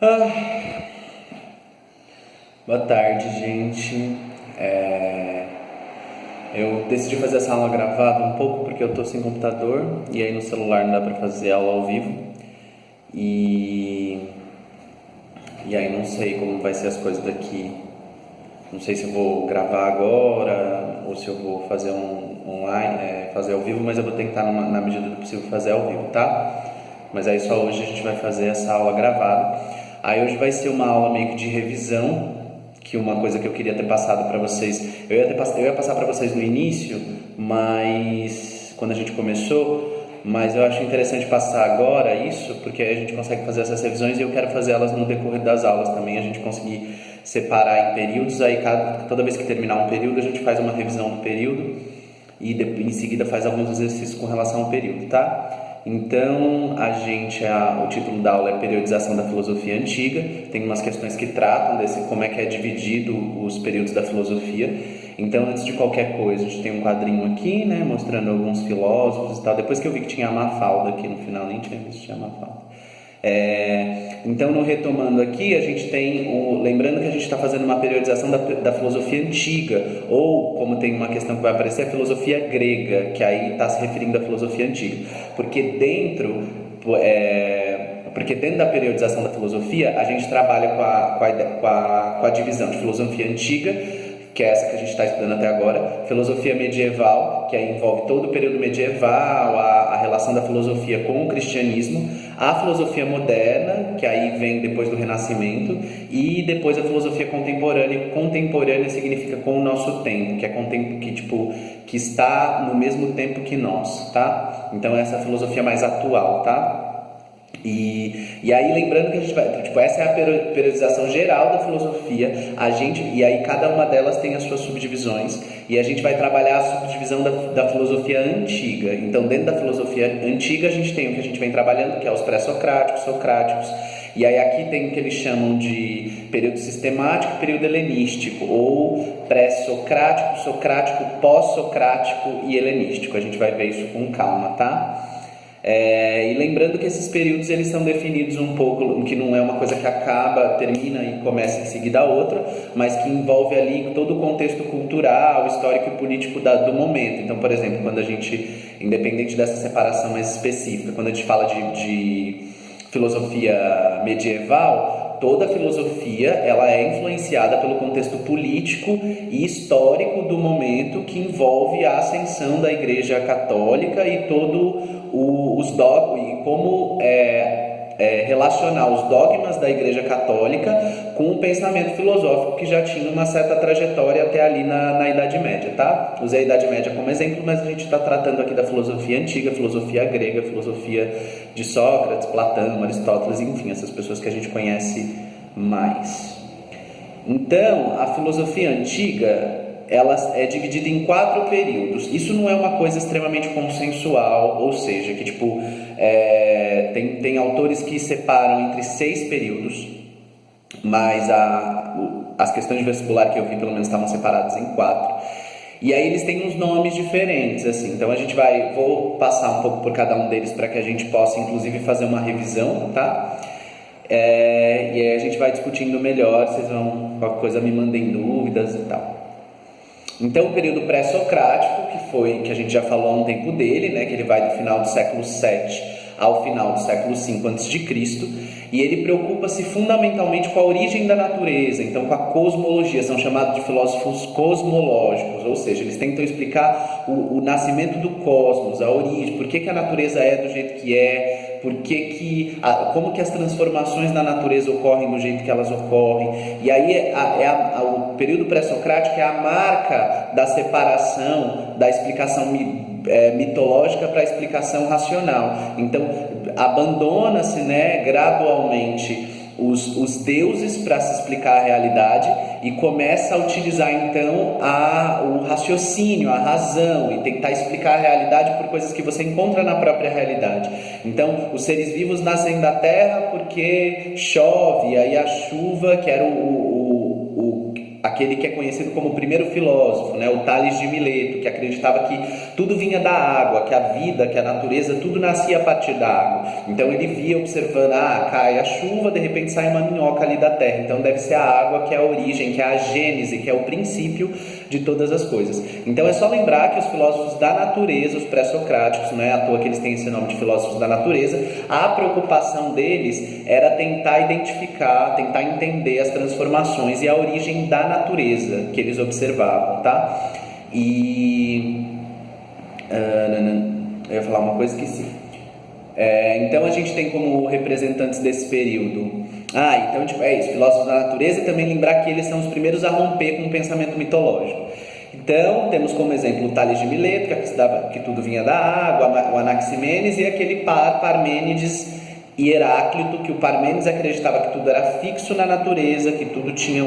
Ah, boa tarde, gente. Eu decidi fazer essa aula gravada um pouco porque eu tô sem computador e aí no celular não dá pra fazer aula ao vivo. E, e aí não sei como vai ser as coisas daqui. Não sei se eu vou gravar agora ou se eu vou fazer online, fazer ao vivo, mas eu vou tentar na medida do possível fazer ao vivo, tá? Mas aí só hoje a gente vai fazer essa aula gravada. Aí hoje vai ser uma aula meio que de revisão, que uma coisa que eu queria ter passado para vocês, eu ia passar para vocês no início, mas quando a gente começou, mas eu acho interessante passar agora isso, porque aí a gente consegue fazer essas revisões e eu quero fazer elas no decorrer das aulas também, a gente conseguir separar em períodos, aí toda vez que terminar um período a gente faz uma revisão do período e em seguida faz alguns exercícios com relação ao período, tá? Então, o título da aula é Periodização da Filosofia Antiga. Tem umas questões que tratam desse como é que é dividido os períodos da filosofia. Então, antes de qualquer coisa, a gente tem um quadrinho aqui, né, mostrando alguns filósofos e tal. Depois que eu vi que tinha a Mafalda aqui no final, nem tinha visto que tinha a Mafalda. Então, no retomando aqui, a gente tem lembrando que a gente está fazendo uma periodização da filosofia antiga, ou como tem uma questão que vai aparecer, a filosofia grega, que aí está se referindo à filosofia antiga, porque dentro da periodização da filosofia a gente trabalha com a divisão de filosofia antiga, que é essa que a gente está estudando até agora, filosofia medieval, que aí envolve todo o período medieval, a relação da filosofia com o cristianismo, a filosofia moderna, que aí vem depois do Renascimento, e depois a filosofia contemporânea. Contemporânea significa com o nosso tempo, que está no mesmo tempo que nós, tá? Então essa é a filosofia mais atual, tá? E aí lembrando que a gente vai, essa é a periodização geral da filosofia, e aí cada uma delas tem as suas subdivisões, e a gente vai trabalhar a subdivisão da filosofia antiga. Então dentro da filosofia antiga a gente tem o que a gente vem trabalhando, que é os pré-socráticos, socráticos, e aí aqui tem o que eles chamam de período sistemático e período helenístico, ou pré-socrático, socrático, pós-socrático e helenístico. A gente vai ver isso com calma, tá? E lembrando que esses períodos eles são definidos um pouco, que não é uma coisa que acaba, termina e começa em seguida a outra, mas que envolve ali todo o contexto cultural, histórico e político do momento. Então, por exemplo, quando a gente, independente dessa separação mais específica, quando a gente fala de filosofia medieval, toda a filosofia ela é influenciada pelo contexto político e histórico do momento, que envolve a ascensão da Igreja Católica e todo os dogmas, e como relacionar os dogmas da Igreja Católica com o pensamento filosófico que já tinha uma certa trajetória até ali na Idade Média, tá? Usei a Idade Média como exemplo, mas a gente está tratando aqui da filosofia antiga, filosofia grega, filosofia de Sócrates, Platão, Aristóteles, enfim, essas pessoas que a gente conhece mais. Então, a filosofia antiga ela é dividida em 4 períodos. Isso não é uma coisa extremamente consensual, ou seja, que tem autores que separam entre 6 períodos, mas as questões de vestibular que eu vi pelo menos estavam separadas em 4. E aí eles têm uns nomes diferentes, assim. Então vou passar um pouco por cada um deles para que a gente possa inclusive fazer uma revisão, tá? E aí a gente vai discutindo melhor, vocês vão, qualquer coisa me mandem dúvidas e tal. Então o período pré-socrático, que a gente já falou há um tempo dele, né, que ele vai do final do século VII ao final do século V a.C., e ele preocupa-se fundamentalmente com a origem da natureza, então com a cosmologia. São chamados de filósofos cosmológicos, ou seja, eles tentam explicar o nascimento do cosmos, a origem, por que a natureza é do jeito que é, como que as transformações na natureza ocorrem do jeito que elas ocorrem. E aí o período pré-socrático é a marca da separação da explicação mitológica para a explicação racional. Então abandona-se, né, gradualmente os deuses para se explicar a realidade e começa a utilizar então o raciocínio, a razão, e tentar explicar a realidade por coisas que você encontra na própria realidade. Então os seres vivos nascem da terra porque chove, aí a chuva, que era aquele que é conhecido como o primeiro filósofo, né, o Tales de Mileto, que acreditava que tudo vinha da água, que a vida, que a natureza, tudo nascia a partir da água. Então ele via observando, cai a chuva, de repente sai uma minhoca ali da terra, então deve ser a água que é a origem, que é a gênese, que é o princípio de todas as coisas. Então é só lembrar que os filósofos da natureza, os pré-socráticos, não é à toa que eles têm esse nome de filósofos da natureza, a preocupação deles era tentar identificar, tentar entender as transformações e a origem da natureza que eles observavam, tá? E eu ia falar uma coisa, esqueci. Então a gente tem como representantes desse período então tipo, é isso, filósofos da natureza, e também lembrar que eles são os primeiros a romper com o pensamento mitológico. Então temos como exemplo o Tales de Mileto, que acreditava que tudo vinha da água, o Anaximenes, e aquele Parmênides e Heráclito, que o Parmênides acreditava que tudo era fixo na natureza, que tudo tinha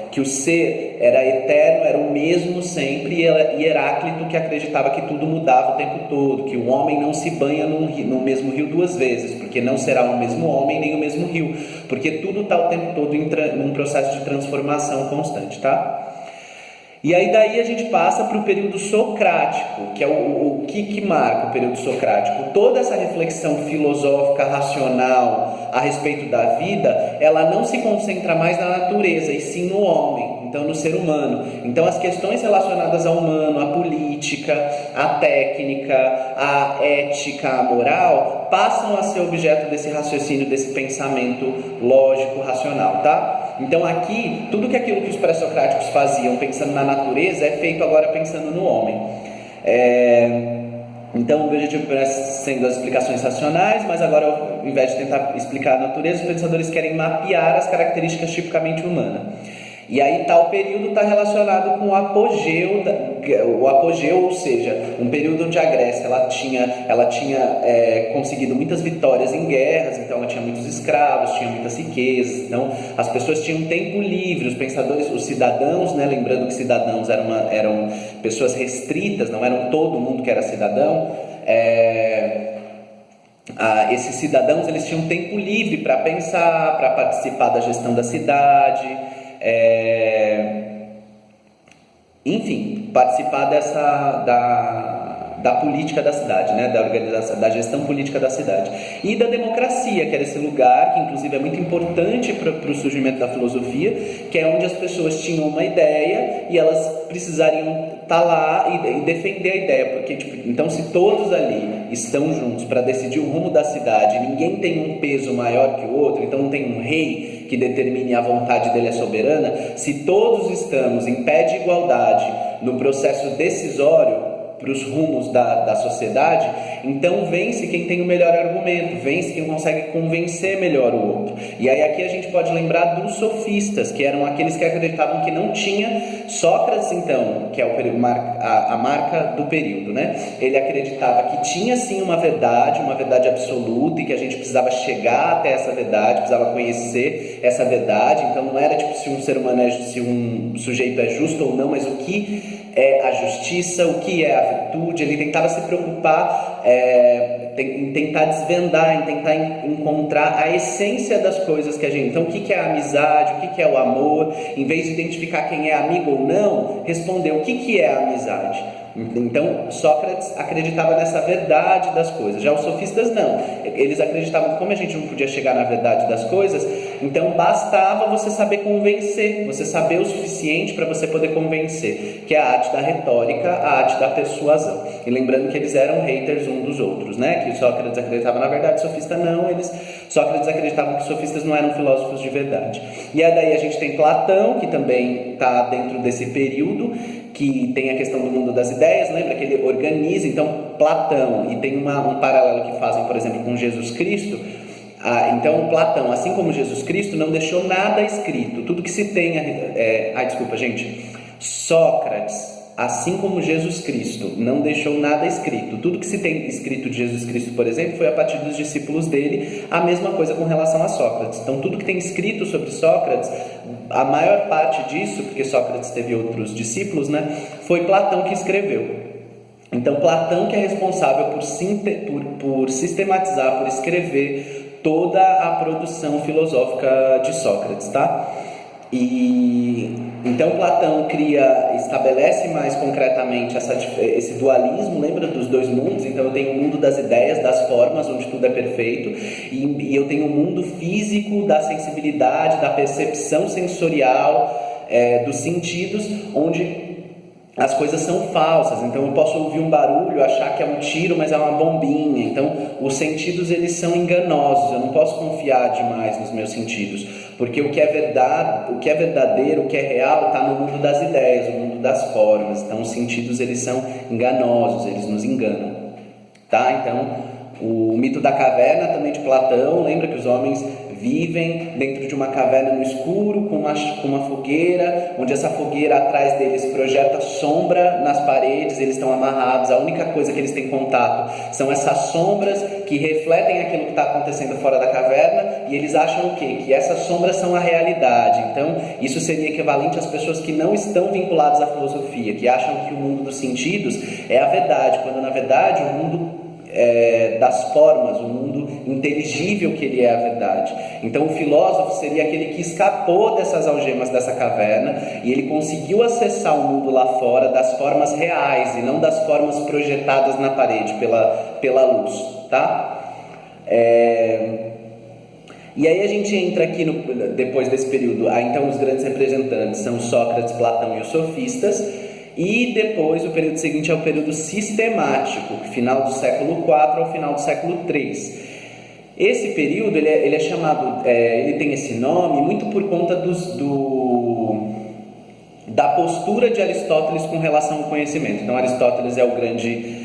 que o ser era eterno, era o mesmo sempre, e Heráclito que acreditava que tudo mudava o tempo todo, que o homem não se banha no mesmo rio duas vezes, porque não será o mesmo homem nem o mesmo rio, porque tudo está o tempo todo num processo de transformação constante, tá? E aí daí a gente passa para o período socrático, que é o que marca o período socrático. Toda essa reflexão filosófica, racional a respeito da vida, ela não se concentra mais na natureza, e sim no homem, então no ser humano. Então as questões relacionadas ao humano, à política, à técnica, à ética, à moral, passam a ser objeto desse raciocínio, desse pensamento lógico, racional, tá? Então aqui, tudo aquilo que os pré-socráticos faziam pensando na natureza é feito agora pensando no homem. Então o objetivo parece sendo as explicações racionais, mas agora, ao invés de tentar explicar a natureza, os pensadores querem mapear as características tipicamente humanas. E aí tal período está relacionado com o apogeu, ou seja, um período onde a Grécia ela tinha conseguido muitas vitórias em guerras, então ela tinha muitos escravos, tinha muitas riquezas, então as pessoas tinham tempo livre, os pensadores, os cidadãos, né, lembrando que cidadãos eram pessoas restritas, não eram todo mundo que era cidadão. Esses cidadãos, eles tinham tempo livre para pensar, para participar da gestão da cidade, enfim, participar da política da cidade, né? Da organização, da gestão política da cidade, e da democracia, que era esse lugar que inclusive é muito importante para o surgimento da filosofia, que é onde as pessoas tinham uma ideia e elas precisariam estar lá e defender a ideia, porque então se todos ali estão juntos para decidir o rumo da cidade, ninguém tem um peso maior que o outro, então não tem um rei que determine a vontade dele é soberana. Se todos estamos em pé de igualdade no processo decisório para os rumos da sociedade, então vence quem tem o melhor argumento, vence quem consegue convencer melhor o outro. E aí aqui a gente pode lembrar dos sofistas, que eram aqueles que acreditavam que não tinha. Sócrates, então, que é a marca do período, né? Ele acreditava que tinha sim uma verdade absoluta, e que a gente precisava chegar até essa verdade, precisava conhecer essa verdade. Então não era tipo se um ser humano se um sujeito é justo ou não, mas o que é a justiça, o que é a virtude. Ele tentava se preocupar em tentar desvendar, em tentar encontrar a essência das coisas que a gente... Então, o que é a amizade, o que é o amor? Em vez de identificar quem é amigo ou não, responder o que é a amizade. Então, Sócrates acreditava nessa verdade das coisas. Já os sofistas não. Eles acreditavam que como a gente não podia chegar na verdade das coisas, então bastava você saber convencer, você saber o suficiente para você poder convencer, que é a arte da retórica, a arte da persuasão. E lembrando que eles eram haters um dos outros, né? Que Sócrates acreditava na verdade, sofista não. Sócrates acreditavam que os sofistas não eram filósofos de verdade. E aí daí a gente tem Platão, que também está dentro desse período, que tem a questão do mundo das ideias, lembra que ele organiza, então Platão, e tem um paralelo que fazem, por exemplo, com Jesus Cristo. Então Platão, assim como Jesus Cristo, não deixou nada escrito, tudo que se tem... Sócrates, assim como Jesus Cristo, não deixou nada escrito. Tudo que se tem escrito de Jesus Cristo, por exemplo, foi a partir dos discípulos dele. A mesma coisa com relação a Sócrates. Então tudo que tem escrito sobre Sócrates, a maior parte disso, porque Sócrates teve outros discípulos, né, foi Platão que escreveu. Então Platão que é responsável por sistematizar, por escrever toda a produção filosófica de Sócrates, tá? E então Platão estabelece mais concretamente esse dualismo, lembra dos dois mundos? Então eu tenho o mundo das ideias, das formas, onde tudo é perfeito, e eu tenho o mundo físico da sensibilidade, da percepção sensorial, dos sentidos, onde as coisas são falsas. Então eu posso ouvir um barulho, achar que é um tiro, mas é uma bombinha. Então os sentidos, eles são enganosos. Eu não posso confiar demais nos meus sentidos, porque o que é verdade, o que é verdadeiro, o que é real, está no mundo das ideias, no mundo das formas. Então os sentidos, eles são enganosos, eles nos enganam, tá? Então o mito da caverna, também de Platão, lembra que os homens vivem dentro de uma caverna no escuro, com uma fogueira, onde essa fogueira atrás deles projeta sombra nas paredes, eles estão amarrados, a única coisa que eles têm contato são essas sombras que refletem aquilo que está acontecendo fora da caverna, e eles acham o quê? Que essas sombras são a realidade. Então isso seria equivalente às pessoas que não estão vinculadas à filosofia, que acham que o mundo dos sentidos é a verdade, quando na verdade o mundo das formas, o mundo inteligível que ele é a verdade. Então o filósofo seria aquele que escapou dessas algemas dessa caverna e ele conseguiu acessar o mundo lá fora das formas reais e não das formas projetadas na parede pela luz, tá? E aí a gente entra aqui depois desse período, então os grandes representantes são Sócrates, Platão e os sofistas. E depois o período seguinte é o período sistemático, final do século IV ao final do século III. Esse período ele é chamado, ele tem esse nome muito por conta da postura de Aristóteles com relação ao conhecimento. Então Aristóteles é o grande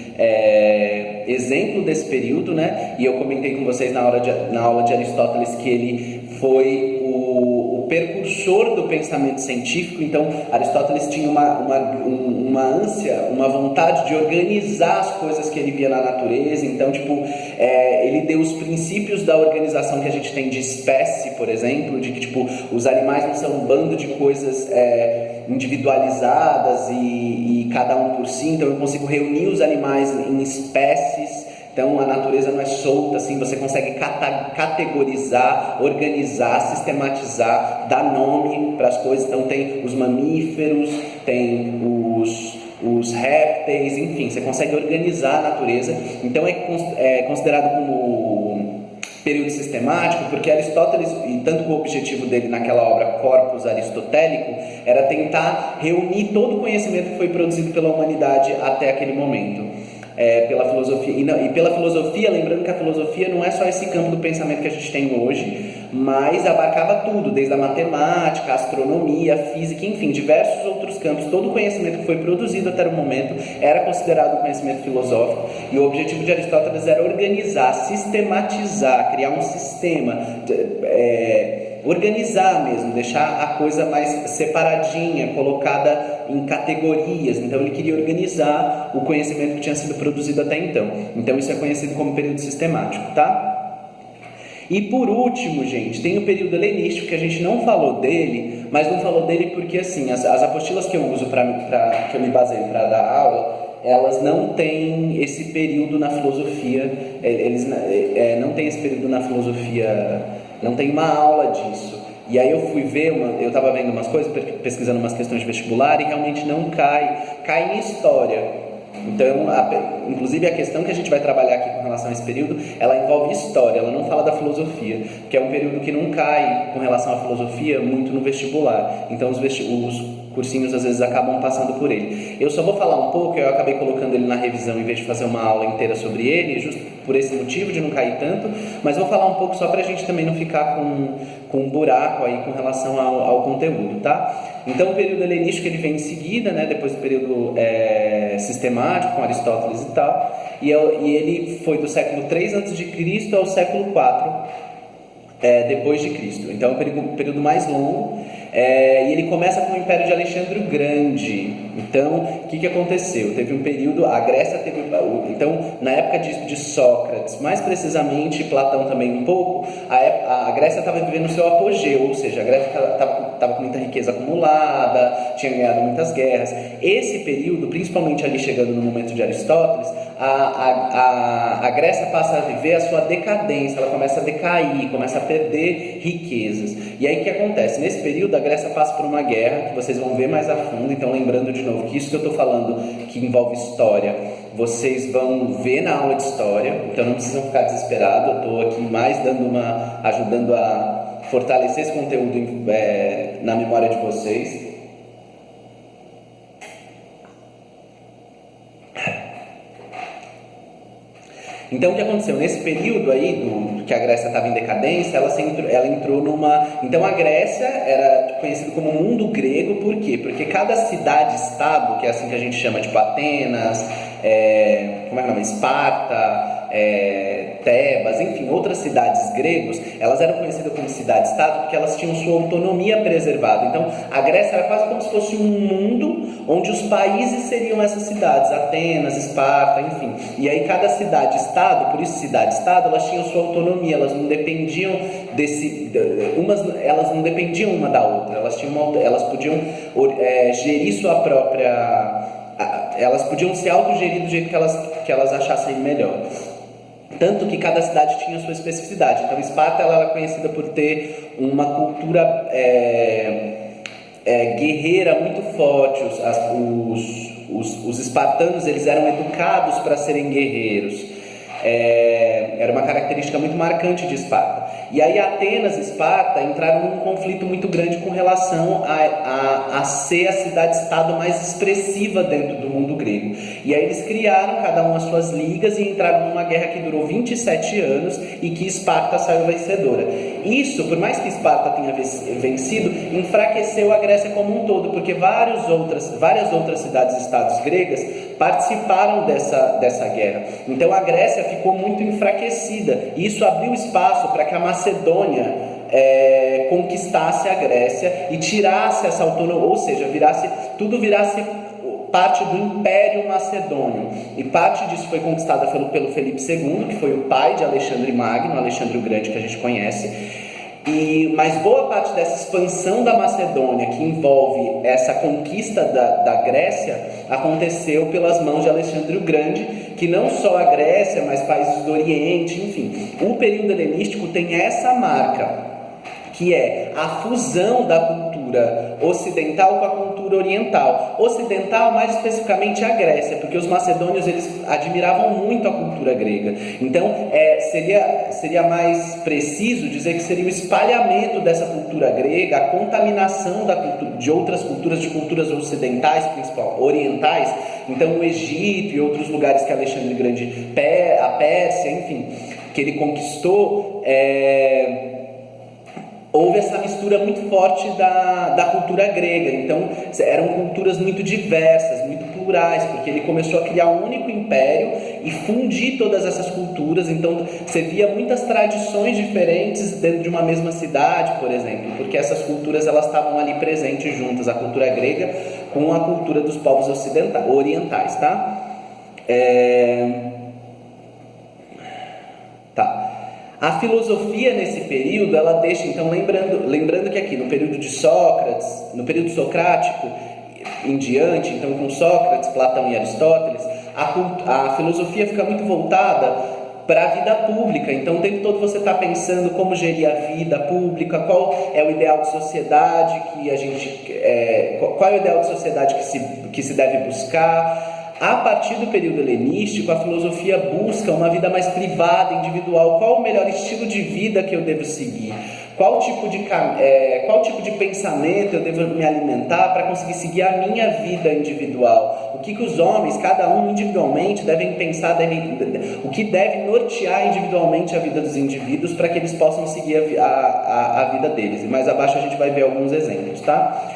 exemplo desse período, né? E eu comentei com vocês na aula de Aristóteles que ele foi o precursor do pensamento científico. Então Aristóteles tinha uma ânsia, uma vontade de organizar as coisas que ele via na natureza. Então ele deu os princípios da organização que a gente tem de espécie, por exemplo, de que os animais não são um bando de coisas individualizadas e cada um por si. Então eu consigo reunir os animais em espécies. Então a natureza não é solta assim, você consegue categorizar, organizar, sistematizar, dar nome para as coisas. Então tem os mamíferos, tem os répteis, enfim, você consegue organizar a natureza. Então é considerado como período sistemático, porque Aristóteles, e tanto que o objetivo dele naquela obra Corpus Aristotélico era tentar reunir todo o conhecimento que foi produzido pela humanidade até aquele momento. Pela filosofia, e pela filosofia, lembrando que a filosofia não é só esse campo do pensamento que a gente tem hoje, mas abarcava tudo, desde a matemática, a astronomia, a física, enfim, diversos outros campos. Todo o conhecimento que foi produzido até o momento era considerado conhecimento filosófico, e o objetivo de Aristóteles era organizar, sistematizar, criar um sistema, organizar mesmo, deixar a coisa mais separadinha, colocada em categorias. Então ele queria organizar o conhecimento que tinha sido produzido até então. Então isso é conhecido como período sistemático, tá? E por último, gente, tem o período helenístico, que a gente não falou dele, mas não falou dele porque assim, as apostilas que eu uso que eu me baseio para dar aula, elas não têm esse período na filosofia, eles não têm esse período na filosofia, não tem uma aula disso. E aí eu fui ver, eu estava vendo umas coisas, pesquisando umas questões de vestibular, e realmente não cai em história. Então, inclusive a questão que a gente vai trabalhar aqui com relação a esse período, ela envolve história, ela não fala da filosofia, que é um período que não cai com relação à filosofia muito no vestibular. Então os cursinhos às vezes acabam passando por ele. Eu só vou falar um pouco, eu acabei colocando ele na revisão em vez de fazer uma aula inteira sobre ele, justo por esse motivo de não cair tanto, mas vou falar um pouco só para a gente também não ficar com um buraco aí com relação ao conteúdo, tá? Então o período helenístico ele vem em seguida, né, depois do período sistemático com Aristóteles e tal, e ele foi do século 3 a.C. ao século 4 depois de Cristo. Então é um período mais longo, e ele começa com o Império de Alexandre o Grande. Então o que aconteceu? Teve um período, a Grécia teve, então na época de Sócrates, mais precisamente Platão também um pouco, a Grécia estava vivendo o seu apogeu, ou seja, a Grécia estava com muita riqueza acumulada, tinha ganhado muitas guerras. Esse período, principalmente ali chegando no momento de Aristóteles, a Grécia passa a viver a sua decadência, ela começa a decair, começa a perder riquezas. E aí o que acontece? Nesse período a Grécia passa por uma guerra, que vocês vão ver mais a fundo. Então, lembrando de novo que isso que eu estou falando, que envolve história, vocês vão ver na aula de história. Então, não precisam ficar desesperados. Eu estou aqui mais ajudando a fortalecer esse conteúdo na memória de vocês. Então, o que aconteceu? Nesse período aí, que a Grécia estava em decadência, ela entrou numa... Então, a Grécia era conhecida como mundo grego, por quê? Porque cada cidade-estado, que é assim que a gente chama, tipo Atenas, como é que é o nome? Esparta, Tebas, enfim, outras cidades gregas, elas eram conhecidas como cidade-estado porque elas tinham sua autonomia preservada. Então, a Grécia era quase como se fosse um mundo onde os países seriam essas cidades, Atenas, Esparta, enfim. E aí cada cidade-estado, por isso cidade-estado, elas tinham sua autonomia, elas não dependiam elas não dependiam uma da outra, elas podiam gerir sua própria... Elas podiam se autogerir do jeito que elas achassem melhor. Tanto que cada cidade tinha sua especificidade. Então, Esparta ela era conhecida por ter uma cultura guerreira muito forte. Os espartanos eles eram educados para serem guerreiros. Era uma característica muito marcante de Esparta. E aí Atenas e Esparta entraram num conflito muito grande com relação a ser a cidade-estado mais expressiva dentro do mundo grego. E aí eles criaram cada uma as suas ligas e entraram numa guerra que durou 27 anos e que Esparta saiu vencedora. Isso, por mais que Esparta tenha vencido, enfraqueceu a Grécia como um todo, porque várias outras cidades-estados gregas participaram dessa guerra. Então a Grécia ficou muito enfraquecida. E isso abriu espaço para que a Macedônia conquistasse a Grécia e tirasse essa autonomia, ou seja, tudo virasse parte do Império Macedônio. E parte disso foi conquistada pelo Felipe II, que foi o pai de Alexandre Magno, Alexandre o Grande, que a gente conhece. Mas boa parte dessa expansão da Macedônia, que envolve essa conquista da Grécia, aconteceu pelas mãos de Alexandre o Grande, que não só a Grécia, mas países do Oriente, enfim. O período helenístico tem essa marca, que é a fusão da cultura ocidental com a cultura oriental. Ocidental, mais especificamente a Grécia, porque os macedônios eles admiravam muito a cultura grega. Então, seria mais preciso dizer que seria o espalhamento dessa cultura grega, a contaminação de outras culturas, de culturas ocidentais, principalmente orientais. Então, o Egito e outros lugares que Alexandre Grande, a Pérsia, enfim, que ele conquistou, houve essa mistura muito forte da cultura grega. Então eram culturas muito diversas, muito plurais, porque ele começou a criar um único império e fundir todas essas culturas. Então você via muitas tradições diferentes dentro de uma mesma cidade, por exemplo, porque essas culturas elas estavam ali presentes juntas, a cultura grega com a cultura dos povos orientais, tá? A filosofia nesse período, ela deixa, então, lembrando que aqui no período de Sócrates, no período socrático em diante, então com Sócrates, Platão e Aristóteles, a filosofia fica muito voltada para a vida pública. Então o tempo todo você está pensando como gerir a vida pública, qual é o ideal de sociedade qual é o ideal de sociedade que se deve buscar. A partir do período helenístico, a filosofia busca uma vida mais privada, individual. Qual o melhor estilo de vida que eu devo seguir? Qual tipo de pensamento eu devo me alimentar para conseguir seguir a minha vida individual? O que os homens, cada um individualmente, devem pensar, o que deve nortear individualmente a vida dos indivíduos para que eles possam seguir a vida deles. E mais abaixo a gente vai ver alguns exemplos, tá?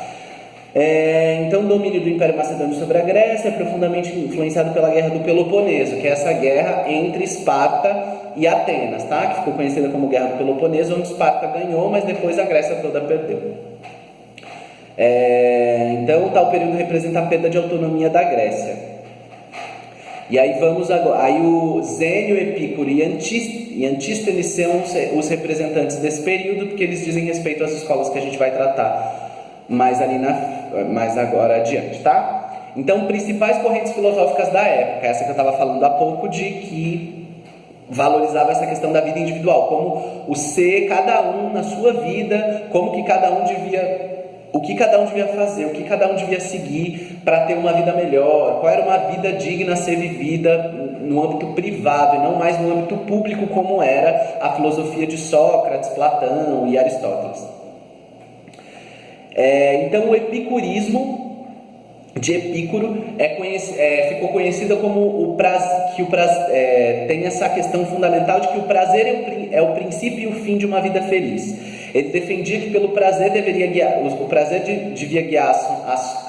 Então o domínio do Império Macedônio sobre a Grécia é profundamente influenciado pela Guerra do Peloponeso, que é essa guerra entre Esparta e Atenas, tá? Que ficou conhecida como Guerra do Peloponeso, onde Esparta ganhou, mas depois a Grécia toda perdeu. Então o tal período representa a perda de autonomia da Grécia. E aí vamos agora. Aí o Zênio, Epicuro e Antístenes são os representantes desse período, porque eles dizem respeito às escolas que a gente vai tratar mais agora adiante, tá? Então, principais correntes filosóficas da época, essa que eu estava falando há pouco, de que valorizava essa questão da vida individual, como o ser cada um na sua vida, como que cada um devia o que cada um devia fazer, o que cada um devia seguir para ter uma vida melhor, qual era uma vida digna a ser vivida no âmbito privado e não mais no âmbito público, como era a filosofia de Sócrates, Platão e Aristóteles. Então o epicurismo de Epicuro ficou conhecida como tem essa questão fundamental de que o prazer é o princípio e o fim de uma vida feliz. Ele defendia que pelo prazer o prazer devia guiar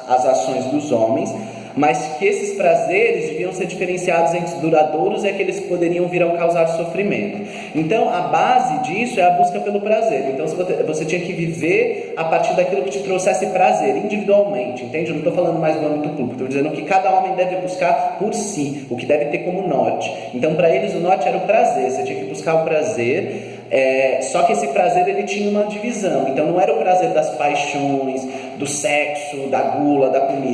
as ações dos homens, mas que esses prazeres deviam ser diferenciados entre duradouros e aqueles que poderiam vir a causar sofrimento. Então a base disso é a busca pelo prazer. Então você tinha que viver a partir daquilo que te trouxesse prazer, individualmente, entende? Eu não estou falando mais do âmbito público, estou dizendo que cada homem deve buscar por si, o que deve ter como norte. Então para eles o norte era o prazer, você tinha que buscar o prazer. Só que esse prazer ele tinha uma divisão. Então não era o prazer das paixões, do sexo, da gula, da comida.